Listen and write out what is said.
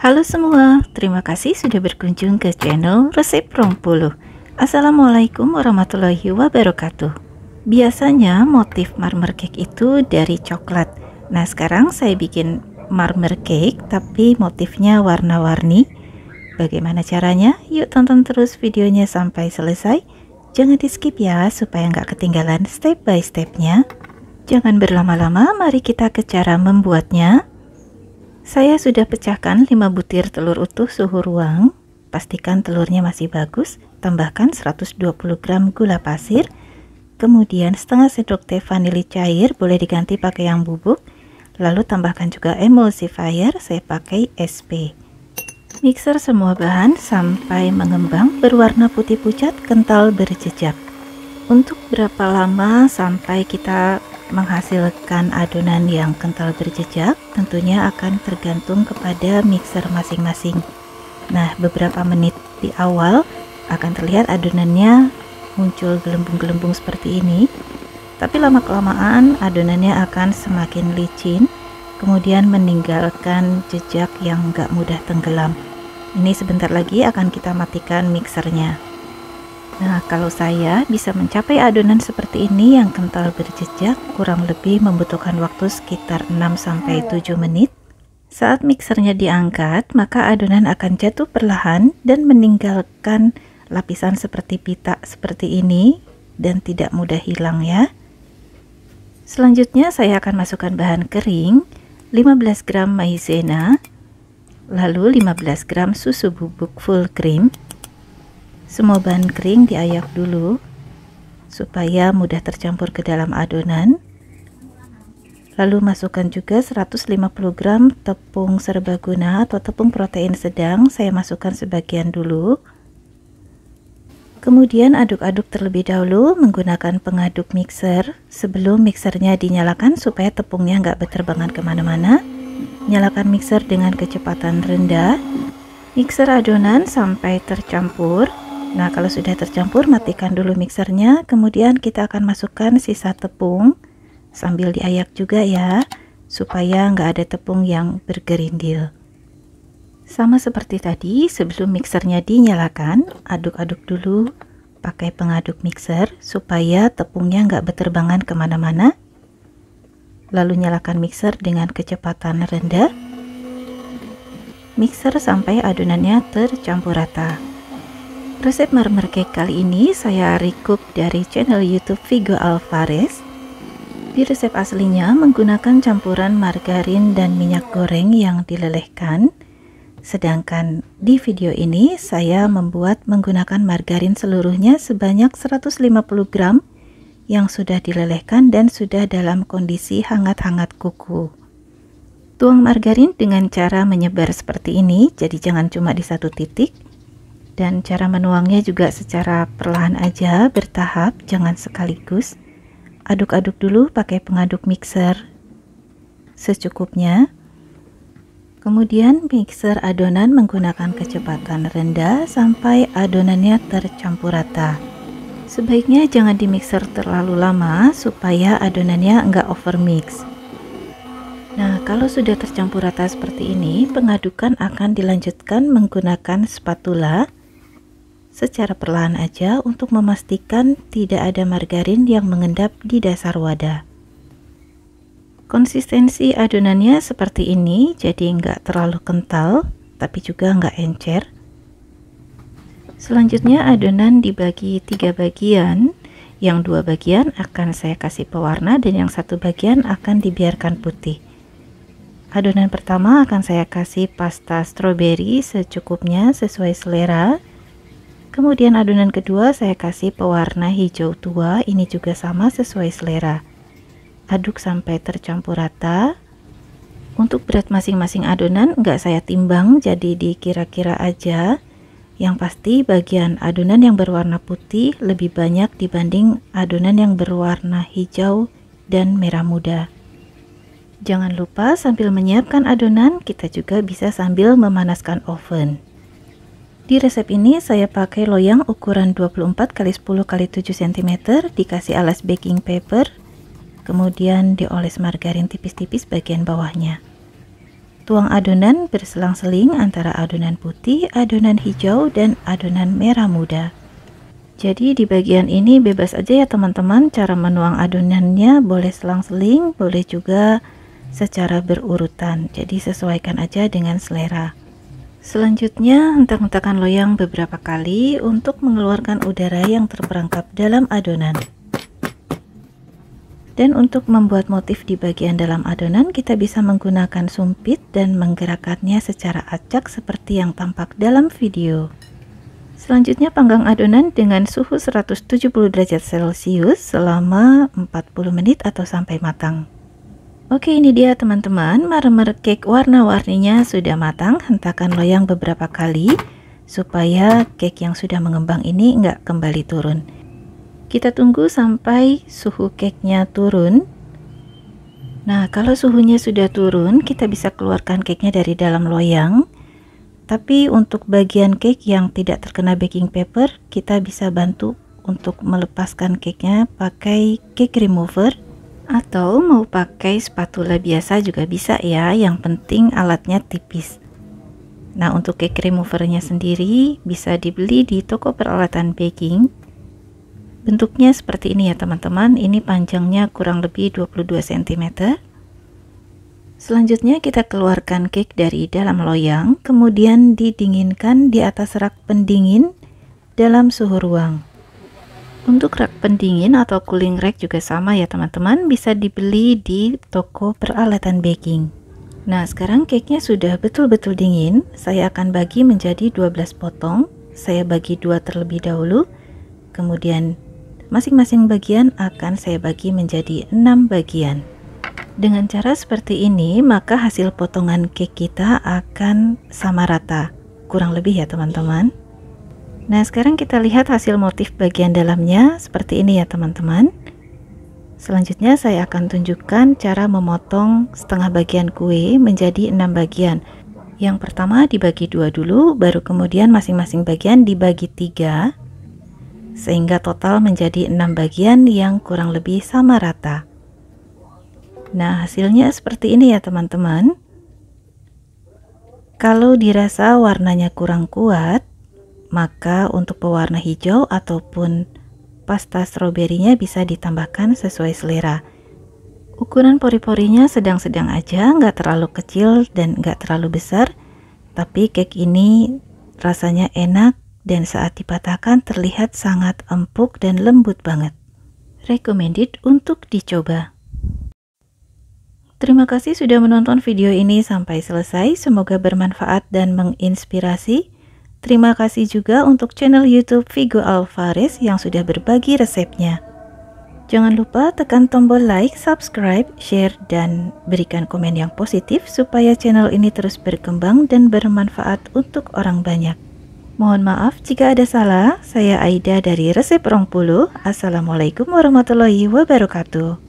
Halo semua, terima kasih sudah berkunjung ke channel Resep Rompolo. Assalamualaikum warahmatullahi wabarakatuh. Biasanya motif marmer cake itu dari coklat. Nah, sekarang saya bikin marmer cake tapi motifnya warna-warni. Bagaimana caranya? Yuk tonton terus videonya sampai selesai. Jangan di skip ya, supaya nggak ketinggalan step by stepnya. Jangan berlama-lama, mari kita ke cara membuatnya. Saya sudah pecahkan 5 butir telur utuh suhu ruang. Pastikan telurnya masih bagus. Tambahkan 120 gram gula pasir. Kemudian setengah sendok teh vanili cair, boleh diganti pakai yang bubuk. Lalu tambahkan juga emulsifier, saya pakai SP. Mixer semua bahan sampai mengembang, berwarna putih pucat, kental, berjejak. Untuk berapa lama sampai kita menghasilkan adonan yang kental berjejak tentunya akan tergantung kepada mixer masing-masing. Nah, beberapa menit di awal akan terlihat adonannya muncul gelembung-gelembung seperti ini, tapi lama-kelamaan adonannya akan semakin licin, kemudian meninggalkan jejak yang gak mudah tenggelam. Ini sebentar lagi akan kita matikan mixernya. Nah, kalau saya bisa mencapai adonan seperti ini yang kental berjejak, kurang lebih membutuhkan waktu sekitar 6-7 menit. Saat mixernya diangkat, maka adonan akan jatuh perlahan dan meninggalkan lapisan seperti pita seperti ini dan tidak mudah hilang ya. Selanjutnya saya akan masukkan bahan kering, 15 gram maizena, lalu 15 gram susu bubuk full cream. Semua bahan kering diayak dulu supaya mudah tercampur ke dalam adonan. Lalu masukkan juga 150 gram tepung serbaguna atau tepung protein sedang, saya masukkan sebagian dulu. Kemudian aduk-aduk terlebih dahulu menggunakan pengaduk mixer sebelum mixernya dinyalakan supaya tepungnya nggak berterbangan kemana-mana. Nyalakan mixer dengan kecepatan rendah. Mixer adonan sampai tercampur. Nah, kalau sudah tercampur, matikan dulu mixernya. Kemudian kita akan masukkan sisa tepung sambil diayak juga ya, supaya nggak ada tepung yang bergerindil. Sama seperti tadi, sebelum mixernya dinyalakan, aduk-aduk dulu pakai pengaduk mixer supaya tepungnya nggak berterbangan kemana-mana. Lalu nyalakan mixer dengan kecepatan rendah. Mixer sampai adonannya tercampur rata. Resep marmer cake kali ini saya recook dari channel YouTube Vigo Alvarez. Di resep aslinya menggunakan campuran margarin dan minyak goreng yang dilelehkan. Sedangkan di video ini saya membuat menggunakan margarin seluruhnya sebanyak 150 gram yang sudah dilelehkan dan sudah dalam kondisi hangat-hangat kuku. Tuang margarin dengan cara menyebar seperti ini, jadi jangan cuma di satu titik. Dan cara menuangnya juga secara perlahan aja, bertahap, jangan sekaligus. Aduk-aduk dulu pakai pengaduk mixer secukupnya. Kemudian mixer adonan menggunakan kecepatan rendah sampai adonannya tercampur rata. Sebaiknya jangan di mixer terlalu lama supaya adonannya enggak overmix. Nah, kalau sudah tercampur rata seperti ini, pengadukan akan dilanjutkan menggunakan spatula secara perlahan aja untuk memastikan tidak ada margarin yang mengendap di dasar wadah. Konsistensi adonannya seperti ini, jadi nggak terlalu kental tapi juga nggak encer. Selanjutnya adonan dibagi 3 bagian, yang 2 bagian akan saya kasih pewarna dan yang 1 bagian akan dibiarkan putih. Adonan pertama akan saya kasih pasta stroberi secukupnya sesuai selera. Kemudian adonan kedua saya kasih pewarna hijau tua, ini juga sama sesuai selera. Aduk sampai tercampur rata. Untuk berat masing-masing adonan enggak saya timbang, jadi dikira-kira aja. Yang pasti bagian adonan yang berwarna putih lebih banyak dibanding adonan yang berwarna hijau dan merah muda. Jangan lupa sambil menyiapkan adonan, kita juga bisa sambil memanaskan oven. Di resep ini saya pakai loyang ukuran 24 x 10 x 7 cm, dikasih alas baking paper, kemudian dioles margarin tipis-tipis bagian bawahnya. Tuang adonan berselang-seling antara adonan putih, adonan hijau, dan adonan merah muda. Jadi di bagian ini bebas aja ya teman-teman, cara menuang adonannya boleh selang-seling, boleh juga secara berurutan. Jadi sesuaikan aja dengan selera. Selanjutnya, hentak-hentakan loyang beberapa kali untuk mengeluarkan udara yang terperangkap dalam adonan. Dan untuk membuat motif di bagian dalam adonan, kita bisa menggunakan sumpit dan menggerakkannya secara acak seperti yang tampak dalam video. Selanjutnya panggang adonan dengan suhu 170 derajat Celcius selama 40 menit atau sampai matang. Oke, ini dia teman-teman, marmer cake warna-warninya sudah matang. Hentakan loyang beberapa kali supaya cake yang sudah mengembang ini nggak kembali turun. Kita tunggu sampai suhu cake-nya turun. Nah, kalau suhunya sudah turun, kita bisa keluarkan cake-nya dari dalam loyang. Tapi untuk bagian cake yang tidak terkena baking paper, kita bisa bantu untuk melepaskan cake-nya pakai cake remover, atau mau pakai spatula biasa juga bisa ya, yang penting alatnya tipis. Nah, untuk cake removernya sendiri bisa dibeli di toko peralatan baking. Bentuknya seperti ini ya teman-teman, ini panjangnya kurang lebih 22 cm. Selanjutnya kita keluarkan cake dari dalam loyang, kemudian didinginkan di atas rak pendingin dalam suhu ruang. Untuk rak pendingin atau cooling rack juga sama ya teman-teman, bisa dibeli di toko peralatan baking. Nah, sekarang cake-nya sudah betul-betul dingin. Saya akan bagi menjadi 12 potong. Saya bagi 2 terlebih dahulu, kemudian masing-masing bagian akan saya bagi menjadi 6 bagian. Dengan cara seperti ini, maka hasil potongan cake kita akan sama rata, kurang lebih ya teman-teman. Nah, sekarang kita lihat hasil motif bagian dalamnya seperti ini ya teman-teman. Selanjutnya saya akan tunjukkan cara memotong setengah bagian kue menjadi 6 bagian. Yang pertama dibagi 2 dulu, baru kemudian masing-masing bagian dibagi 3, sehingga total menjadi 6 bagian yang kurang lebih sama rata. Nah, hasilnya seperti ini ya teman-teman. Kalau dirasa warnanya kurang kuat, maka untuk pewarna hijau ataupun pasta stroberinya bisa ditambahkan sesuai selera. Ukuran pori-porinya sedang-sedang aja, nggak terlalu kecil dan nggak terlalu besar. Tapi cake ini rasanya enak dan saat dipatahkan terlihat sangat empuk dan lembut banget. Recommended untuk dicoba. Terima kasih sudah menonton video ini sampai selesai, semoga bermanfaat dan menginspirasi. Terima kasih juga untuk channel YouTube Vigo Alvarez yang sudah berbagi resepnya. Jangan lupa tekan tombol like, subscribe, share, dan berikan komen yang positif supaya channel ini terus berkembang dan bermanfaat untuk orang banyak. Mohon maaf jika ada salah, saya Aida dari Resep 20. Assalamualaikum warahmatullahi wabarakatuh.